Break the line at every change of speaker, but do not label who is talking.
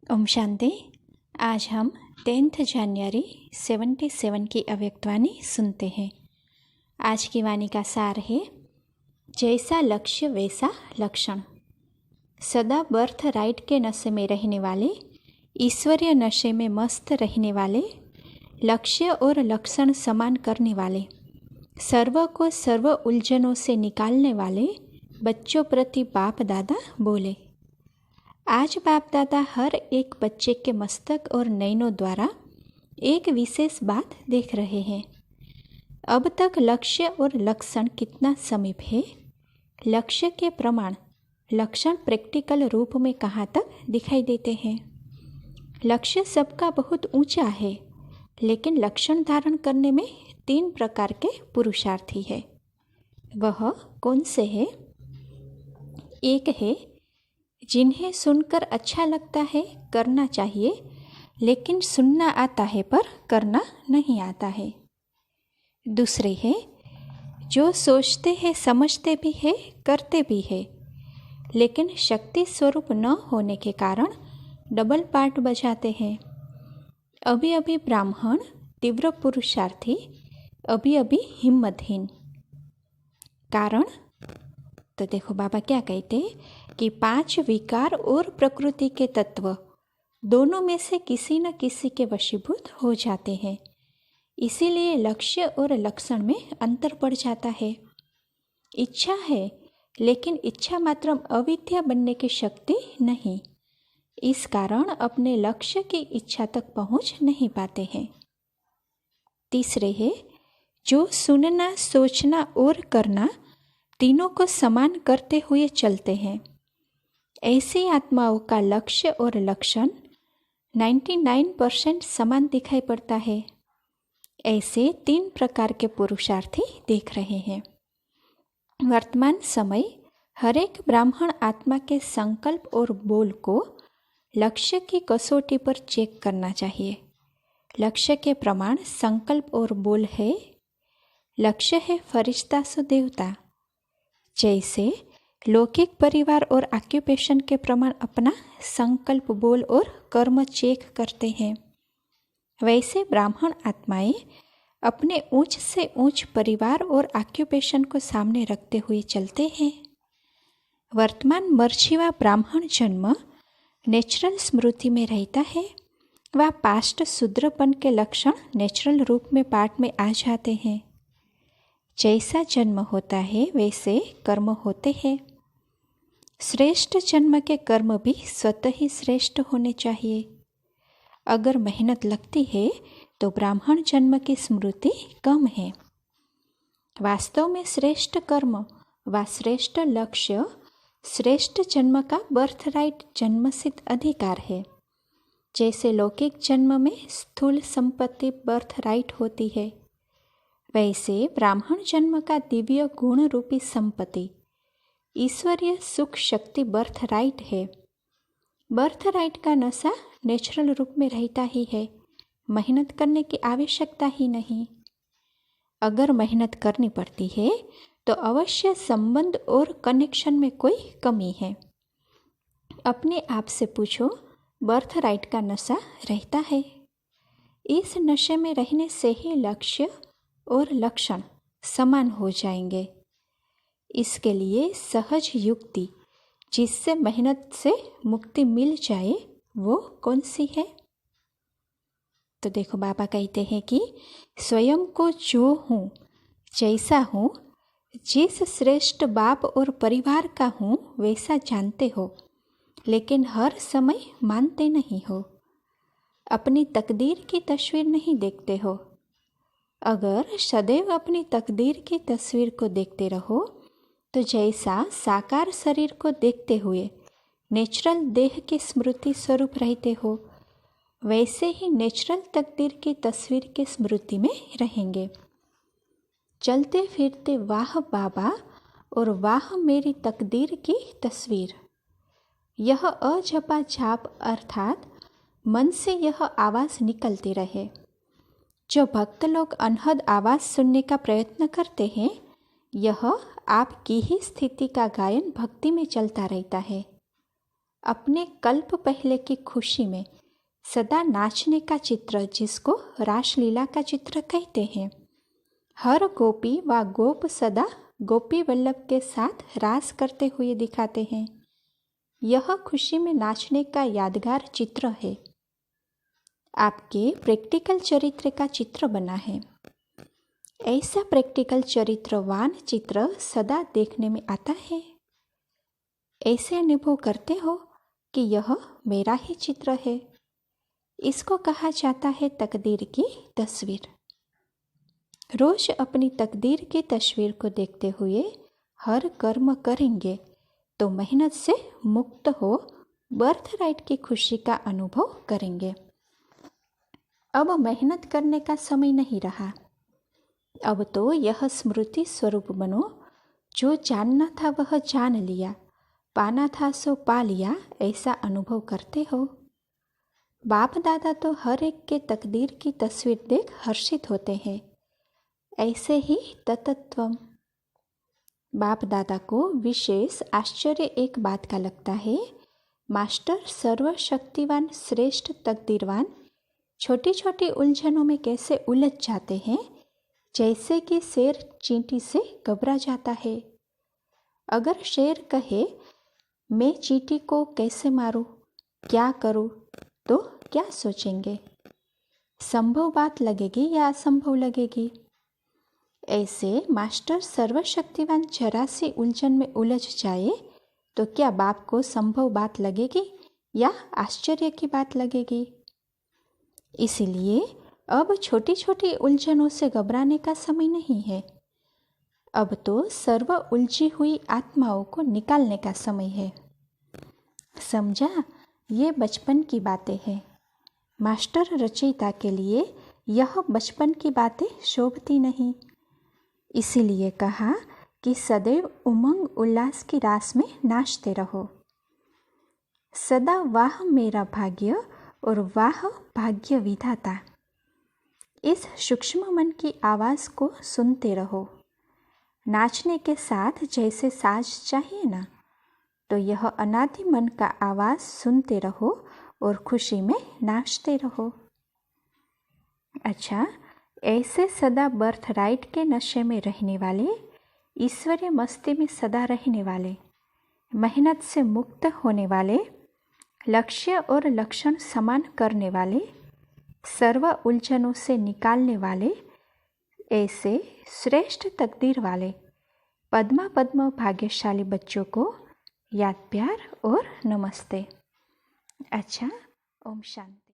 ओम शांति। आज हम 10th जनवरी 77 की अव्यक्तवाणी सुनते हैं। आज की वाणी का सार है, जैसा लक्ष्य वैसा लक्षण। सदा बर्थ राइट के नशे में रहने वाले, ईश्वरीय नशे में मस्त रहने वाले, लक्ष्य और लक्षण समान करने वाले, सर्व को सर्व उलझनों से निकालने वाले बच्चों प्रति बाप दादा बोले। आज बाप दादा हर एक बच्चे के मस्तक और नयनों द्वारा एक विशेष बात देख रहे हैं। अब तक लक्ष्य और लक्षण कितना समीप है, लक्ष्य के प्रमाण लक्षण प्रैक्टिकल रूप में कहाँ तक दिखाई देते हैं। लक्ष्य सबका बहुत ऊंचा है, लेकिन लक्षण धारण करने में 3 प्रकार के पुरुषार्थी है। वह कौन से है? एक है जिन्हें सुनकर अच्छा लगता है, करना चाहिए, लेकिन सुनना आता है पर करना नहीं आता है। दूसरे है जो सोचते हैं, समझते भी है, करते भी है, लेकिन शक्ति स्वरूप न होने के कारण डबल पार्ट बजाते हैं। अभी अभी ब्राह्मण, तीव्र पुरुषार्थी, अभी अभी हिम्मतहीन। कारण तो देखो बाबा क्या कहते कि 5 विकार और प्रकृति के तत्व दोनों में से किसी न किसी के वशीभूत हो जाते हैं। इसीलिए लक्ष्य और लक्षण में अंतर पड़ जाता है। इच्छा है, लेकिन इच्छा मात्र अविद्या बनने की शक्ति नहीं। इस कारण अपने लक्ष्य की इच्छा तक पहुंच नहीं पाते हैं। तीसरे है जो सुनना, सोचना और करना तीनों को समान करते हुए चलते हैं। ऐसी आत्माओं का लक्ष्य और लक्षण 99% समान दिखाई पड़ता है। ऐसे 3 प्रकार के पुरुषार्थी देख रहे हैं। वर्तमान समय हर एक ब्राह्मण आत्मा के संकल्प और बोल को लक्ष्य की कसौटी पर चेक करना चाहिए। लक्ष्य के प्रमाण संकल्प और बोल है। लक्ष्य है फरिश्ता सो देवता। जैसे लौकिक परिवार और ऑक्यूपेशन के प्रमाण अपना संकल्प, बोल और कर्म चेक करते हैं, वैसे ब्राह्मण आत्माएं अपने ऊंच से ऊंच परिवार और ऑक्यूपेशन को सामने रखते हुए चलते हैं। वर्तमान मर्जीवा ब्राह्मण जन्म नेचुरल स्मृति में रहता है, वह पास्ट शूद्रपन के लक्षण नेचुरल रूप में पाठ में आ जाते हैं। जैसा जन्म होता है वैसे कर्म होते हैं। श्रेष्ठ जन्म के कर्म भी स्वतः ही श्रेष्ठ होने चाहिए। अगर मेहनत लगती है तो ब्राह्मण जन्म की स्मृति कम है। वास्तव में श्रेष्ठ कर्म व श्रेष्ठ लक्ष्य श्रेष्ठ जन्म का बर्थ राइट, जन्मसिद्ध अधिकार है। जैसे लौकिक जन्म में स्थूल संपत्ति बर्थ राइट होती है, वैसे ब्राह्मण जन्म का दिव्य गुण रूपी संपत्ति ईश्वरीय सुख शक्ति बर्थ राइट है। बर्थ राइट का नशा नेचुरल रूप में रहता ही है, मेहनत करने की आवश्यकता ही नहीं। अगर मेहनत करनी पड़ती है तो अवश्य संबंध और कनेक्शन में कोई कमी है। अपने आप से पूछो, बर्थ राइट का नशा रहता है? इस नशे में रहने से ही लक्ष्य और लक्षण समान हो जाएंगे। इसके लिए सहज युक्ति जिससे मेहनत से मुक्ति मिल जाए वो कौन सी है? तो देखो बाबा कहते हैं कि स्वयं को जो हूँ, जैसा हूँ, जिस श्रेष्ठ बाप और परिवार का हूँ वैसा जानते हो, लेकिन हर समय मानते नहीं हो। अपनी तकदीर की तस्वीर नहीं देखते हो। अगर सदैव अपनी तकदीर की तस्वीर को देखते रहो तो जैसा साकार शरीर को देखते हुए नेचुरल देह की स्मृति स्वरूप रहते हो, वैसे ही नेचुरल तकदीर की तस्वीर की स्मृति में रहेंगे। चलते फिरते वाह बाबा और वाह मेरी तकदीर की तस्वीर, यह अजपा झाप अर्थात मन से यह आवाज़ निकलती रहे। जो भक्त लोग अनहद आवाज़ सुनने का प्रयत्न करते हैं, यह आपकी ही स्थिति का गायन भक्ति में चलता रहता है। अपने कल्प पहले की खुशी में सदा नाचने का चित्र, जिसको रासलीला का चित्र कहते हैं। हर गोपी व गोप सदा गोपी वल्लभ के साथ रास करते हुए दिखाते हैं। यह खुशी में नाचने का यादगार चित्र है। आपके प्रैक्टिकल चरित्र का चित्र बना है। ऐसा प्रैक्टिकल चरित्रवान चित्र सदा देखने में आता है। ऐसे अनुभव करते हो कि यह मेरा ही चित्र है। इसको कहा जाता है तकदीर की तस्वीर। रोज अपनी तकदीर की तस्वीर को देखते हुए हर कर्म करेंगे तो मेहनत से मुक्त हो बर्थ राइट की खुशी का अनुभव करेंगे। अब मेहनत करने का समय नहीं रहा। अब तो यह स्मृति स्वरूप बनो। जो जानना था वह जान लिया, पाना था सो पा लिया, ऐसा अनुभव करते हो। बाप दादा तो हर एक के तकदीर की तस्वीर देख हर्षित होते हैं। ऐसे ही ततत्वम। बाप दादा को विशेष आश्चर्य एक बात का लगता है। मास्टर सर्वशक्तिवान श्रेष्ठ तकदीरवान छोटी छोटी उलझनों में कैसे उलझ जाते हैं, जैसे कि शेर चींटी से घबरा जाता है। अगर शेर कहे मैं चींटी को कैसे मारूं, क्या करूं, तो क्या सोचेंगे? संभव बात लगेगी या असंभव लगेगी? ऐसे मास्टर सर्वशक्तिवान जरा सी उलझन में उलझ जाए तो क्या बाप को संभव बात लगेगी या आश्चर्य की बात लगेगी? इसीलिए अब छोटी छोटी उलझनों से घबराने का समय नहीं है। अब तो सर्व उलझी हुई आत्माओं को निकालने का समय है। समझा? ये बचपन की बातें हैं। मास्टर रचयिता के लिए यह बचपन की बातें शोभती नहीं। इसीलिए कहा कि सदैव उमंग उल्लास की रास में नाचते रहो। सदा वाह मेरा भाग्य और वाह भाग्य विधाता। इस सूक्ष्म मन की आवाज़ को सुनते रहो। नाचने के साथ जैसे साज चाहिए ना, तो यह अनादि मन का आवाज़ सुनते रहो और खुशी में नाचते रहो। अच्छा, ऐसे सदा बर्थ राइट के नशे में रहने वाले, ईश्वरीय मस्ती में सदा रहने वाले, मेहनत से मुक्त होने वाले, लक्ष्य और लक्षण समान करने वाले, सर्व उलझनों से निकालने वाले, ऐसे श्रेष्ठ तकदीर वाले पद्मा पद्म भाग्यशाली बच्चों को याद प्यार और नमस्ते। अच्छा, ओम शांति।